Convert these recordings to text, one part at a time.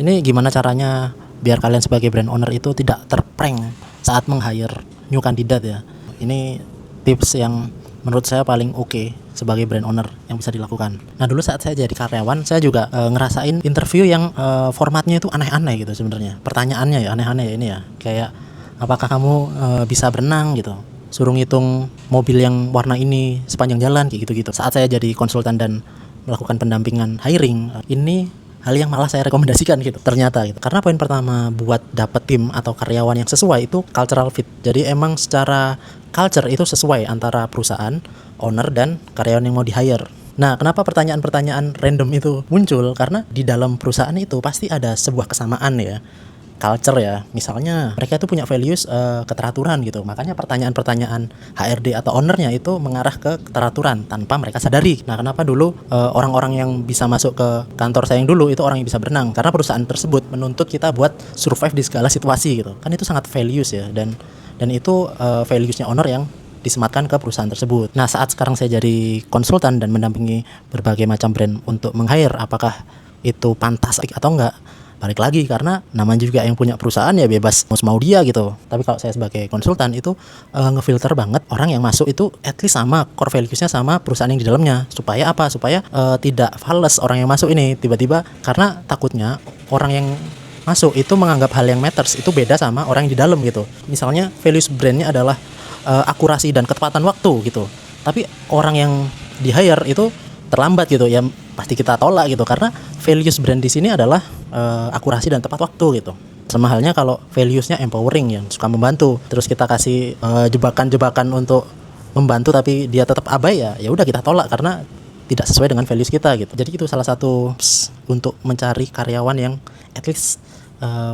Ini gimana caranya biar kalian sebagai brand owner itu tidak terprank saat meng-hire new kandidat ya. Ini tips yang menurut saya paling oke sebagai brand owner yang bisa dilakukan. Nah, dulu saat saya jadi karyawan, saya juga ngerasain interview yang formatnya itu aneh-aneh gitu sebenarnya. Pertanyaannya ya aneh-aneh ya ini ya. Kayak apakah kamu bisa berenang gitu. Suruh ngitung mobil yang warna ini sepanjang jalan kayak gitu-gitu. Saat saya jadi konsultan dan melakukan pendampingan hiring, ini hal yang malah saya rekomendasikan gitu ternyata gitu. Karena poin pertama buat dapet tim atau karyawan yang sesuai itu cultural fit. Jadi emang secara culture itu sesuai antara perusahaan, owner, dan karyawan yang mau di-hire. Nah, kenapa pertanyaan-pertanyaan random itu muncul? Karena di dalam perusahaan itu pasti ada sebuah kesamaan ya, culture ya. Misalnya mereka itu punya values keteraturan gitu. Makanya pertanyaan-pertanyaan HRD atau ownernya itu mengarah ke keteraturan tanpa mereka sadari. Nah, kenapa dulu orang-orang yang bisa masuk ke kantor saya yang dulu itu orang yang bisa berenang? Karena perusahaan tersebut menuntut kita buat survive di segala situasi gitu. Kan itu sangat values ya, dan itu valuesnya owner yang disematkan ke perusahaan tersebut. Nah, saat sekarang saya jadi konsultan dan mendampingi berbagai macam brand untuk meng-hire, apakah itu pantas atau enggak? Balik lagi, karena namanya juga yang punya perusahaan ya bebas mau dia gitu. Tapi kalau saya sebagai konsultan itu ngefilter banget orang yang masuk itu at least sama core values-nya sama perusahaan yang di dalamnya. Supaya apa? Supaya tidak fals orang yang masuk ini tiba-tiba, karena takutnya orang yang masuk itu menganggap hal yang matters itu beda sama orang yang di dalam gitu. Misalnya values brandnya adalah akurasi dan ketepatan waktu gitu. Tapi orang yang di hire itu terlambat gitu ya, pasti kita tolak gitu, karena values brand di sini adalah akurasi dan tepat waktu gitu. Sama halnya kalau valuesnya empowering yang suka membantu, terus kita kasih jebakan-jebakan untuk membantu tapi dia tetap abai, ya udah kita tolak karena tidak sesuai dengan values kita gitu. Jadi itu salah satu untuk mencari karyawan yang at least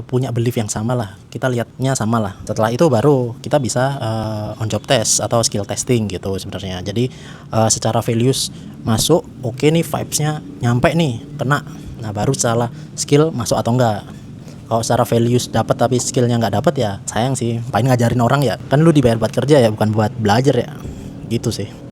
punya belief yang sama lah, kita lihatnya sama lah. Setelah itu baru kita bisa on job test atau skill testing gitu sebenarnya. Jadi secara values masuk, oke nih, vibesnya nyampe nih, kena. Nah, baru secara skill masuk atau enggak. Kalau secara values dapat tapi skillnya nggak dapat, ya sayang sih. Paling ngajarin orang ya, kan lu dibayar buat kerja ya, bukan buat belajar ya, gitu sih.